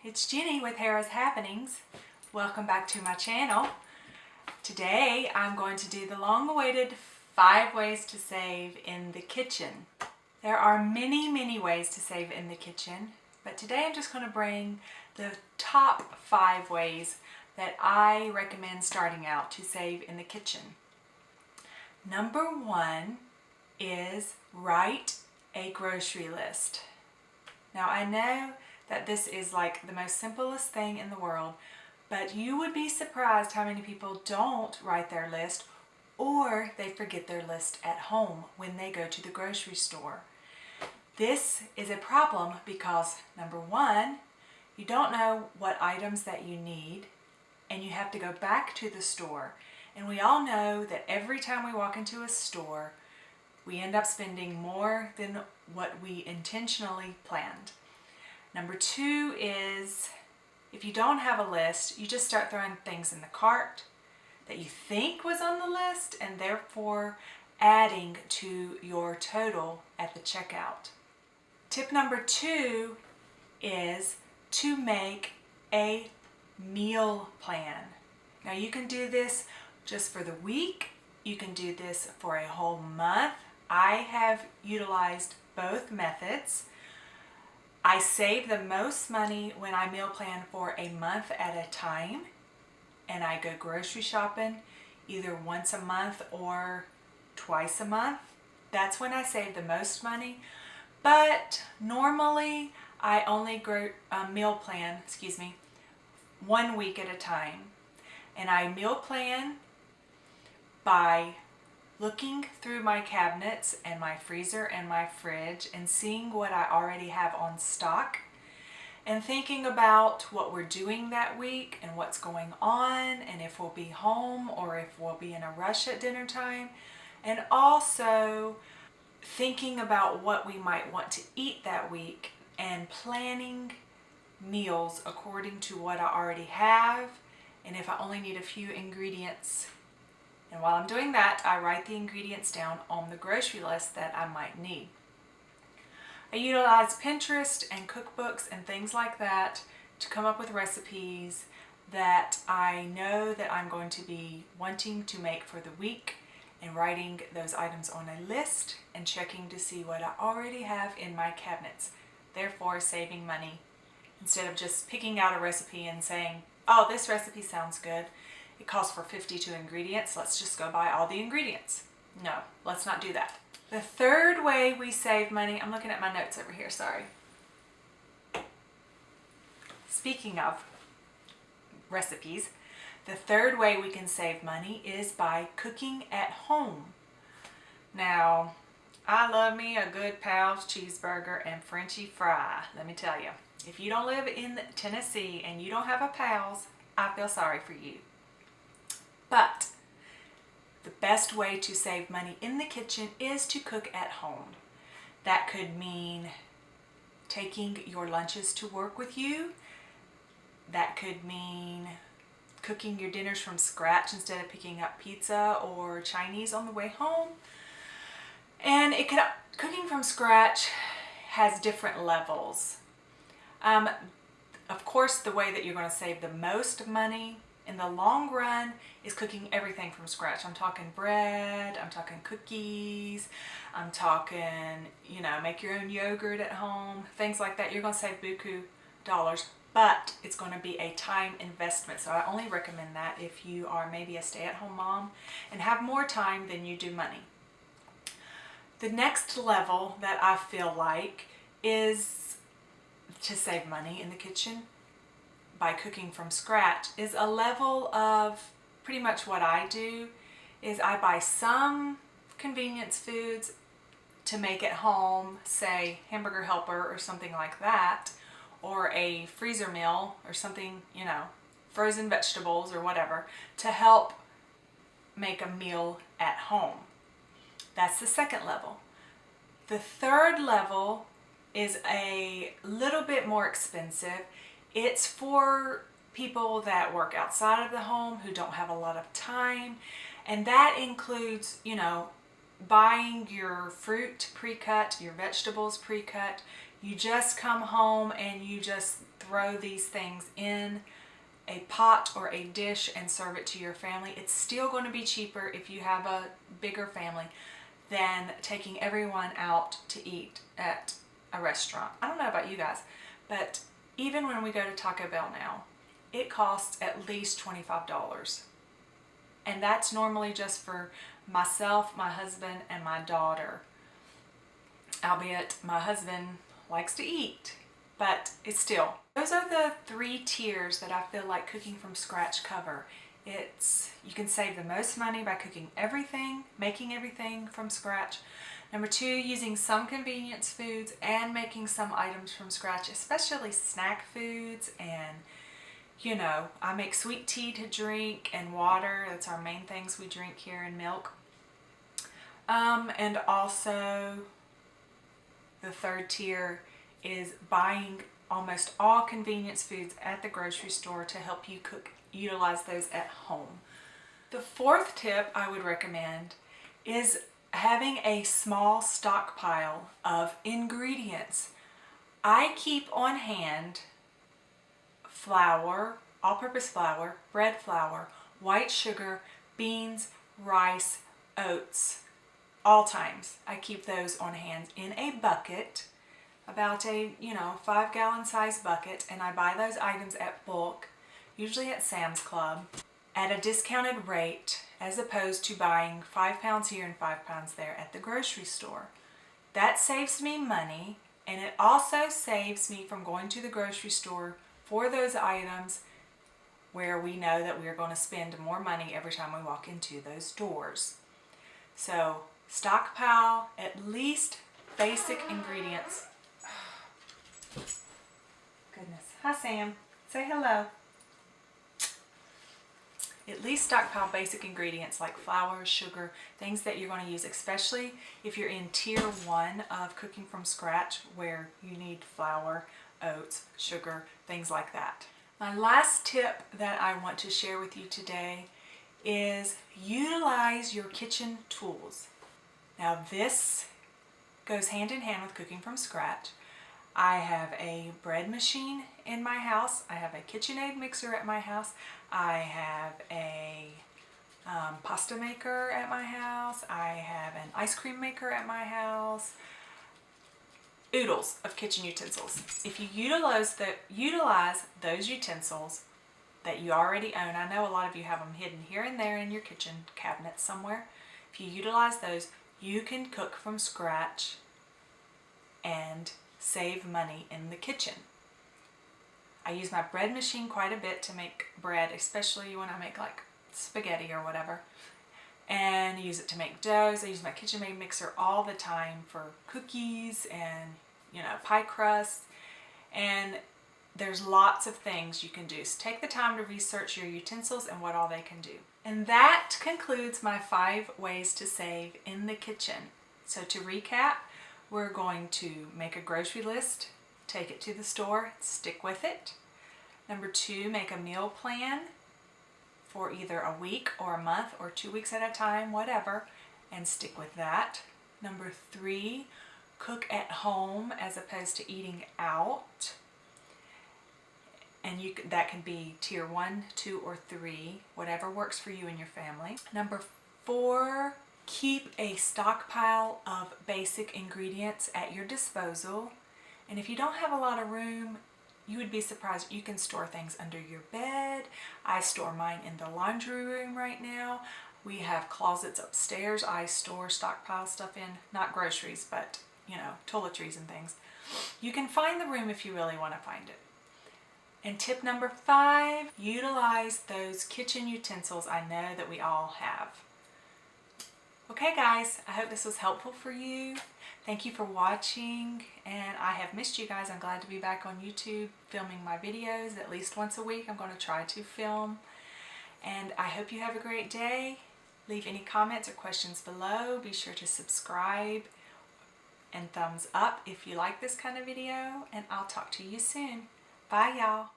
It's Jenny with Hera's Happenings. Welcome back to my channel. Today I'm going to do the long-awaited 5 ways to save in the kitchen. There are many ways to save in the kitchen, but today I'm just going to bring the top 5 ways that I recommend starting out to save in the kitchen. Number 1 is write a grocery list. Now I know that this is like the most simplest thing in the world, but you would be surprised how many people don't write their list, or they forget their list at home when they go to the grocery store. This is a problem because number 1, you don't know what items that you need, and you have to go back to the store. And we all know that every time we walk into a store, we end up spending more than what we intentionally planned. Number 2 is, if you don't have a list, you just start throwing things in the cart that you think was on the list and therefore adding to your total at the checkout. Tip number 2 is to make a meal plan. Now you can do this just for the week. You can do this for a whole month. I have utilized both methods. I save the most money when I meal plan for a month at a time, and I go grocery shopping either once a month or twice a month. That's when I save the most money. But normally I only meal plan 1 week at a time, and I meal plan by looking through my cabinets and my freezer and my fridge and seeing what I already have on stock and thinking about what we're doing that week and what's going on and if we'll be home or if we'll be in a rush at dinner time, and also thinking about what we might want to eat that week and planning meals according to what I already have and if I only need a few ingredients. And while I'm doing that, I write the ingredients down on the grocery list that I might need. I utilize Pinterest and cookbooks and things like that to come up with recipes that I know that I'm going to be wanting to make for the week, and writing those items on a list and checking to see what I already have in my cabinets, therefore saving money. Instead of just picking out a recipe and saying, oh, this recipe sounds good. It calls for 52 ingredients. Let's just go buy all the ingredients. No, let's not do that. The third way we save money, I'm looking at my notes over here, sorry. Speaking of recipes, the third way we can save money is by cooking at home. Now, I love me a good Pal's cheeseburger and Frenchy fry. Let me tell you, if you don't live in Tennessee and you don't have a Pal's, I feel sorry for you. But the best way to save money in the kitchen is to cook at home. That could mean taking your lunches to work with you. That could mean cooking your dinners from scratch instead of picking up pizza or Chinese on the way home. And cooking from scratch has different levels. Of course, the way that you're going to save the most money in the long run is cooking everything from scratch. I'm talking bread, I'm talking cookies, I'm talking, make your own yogurt at home, things like that. You're going to save buku dollars, but it's going to be a time investment. So I only recommend that if you are maybe a stay-at-home mom and have more time than you do money. The next level that I feel like is to save money in the kitchen by cooking from scratch is a level of pretty much what I do is I buy some convenience foods to make at home, say Hamburger Helper or something like that, or a freezer meal or something, frozen vegetables or whatever, to help make a meal at home. That's the second level. The third level is a little bit more expensive. It's for people that work outside of the home who don't have a lot of time, and that includes, buying your fruit pre-cut, your vegetables pre-cut. You just come home and you just throw these things in a pot or a dish and serve it to your family. It's still going to be cheaper if you have a bigger family than taking everyone out to eat at a restaurant. I don't know about you guys, but even when we go to Taco Bell now, it costs at least $25. And that's normally just for myself, my husband, and my daughter. Albeit my husband likes to eat, but it's still. Those are the 3 tiers that I feel like cooking from scratch cover. You can save the most money by cooking everything, making everything from scratch. Number 2, using some convenience foods and making some items from scratch, especially snack foods. And you know, I make sweet tea to drink and water. That's our main things we drink here, and milk. And also the 3rd tier is buying almost all convenience foods at the grocery store to help you utilize those at home. The 4th tip I would recommend is having a small stockpile of ingredients. I keep on hand flour, all-purpose flour, bread flour, white sugar, beans, rice, oats. All times I keep those on hand in a bucket, about a 5-gallon size bucket, and I buy those items at bulk, usually at Sam's Club, at a discounted rate, as opposed to buying 5 pounds here and 5 pounds there at the grocery store. That saves me money, and it also saves me from going to the grocery store for those items where we know that we're going to spend more money every time we walk into those doors. So stockpile at least basic ingredients. Goodness. Hi, Sam. Say hello. At least stockpile basic ingredients like flour, sugar, things that you're going to use, especially if you're in tier 1 of cooking from scratch, where you need flour, oats, sugar, things like that. My last tip that I want to share with you today is utilize your kitchen tools. Now this goes hand in hand with cooking from scratch. I have a bread machine in my house. I have a KitchenAid mixer at my house. I have a pasta maker at my house. I have an ice cream maker at my house. Oodles of kitchen utensils. If you utilize those utensils that you already own, I know a lot of you have them hidden here and there in your kitchen cabinet somewhere. If you utilize those, you can cook from scratch and save money in the kitchen. I use my bread machine quite a bit to make bread, especially when I make like spaghetti or whatever, and use it to make doughs. I use my KitchenAid mixer all the time for cookies and pie crusts, and there's lots of things you can do. So take the time to research your utensils and what all they can do. And that concludes my 5 ways to save in the kitchen. So to recap, we're going to make a grocery list, take it to the store, stick with it. Number 2, make a meal plan for either a week or a month or 2 weeks at a time, whatever, and stick with that. Number 3, cook at home as opposed to eating out. And that can be tier 1, 2, or 3, whatever works for you and your family. Number 4, keep a stockpile of basic ingredients at your disposal. And if you don't have a lot of room, you would be surprised. You can store things under your bed. I store mine in the laundry room right now. We have closets upstairs I store stockpile stuff in. Not groceries, but toiletries and things. You can find the room if you really want to find it. And tip number 5, utilize those kitchen utensils I know that we all have. Okay guys, I hope this was helpful for you. Thank you for watching, and I have missed you guys. I'm glad to be back on YouTube filming my videos at least once a week. I'm going to try to film, and I hope you have a great day. Leave any comments or questions below. Be sure to subscribe and thumbs up if you like this kind of video, and I'll talk to you soon. Bye y'all.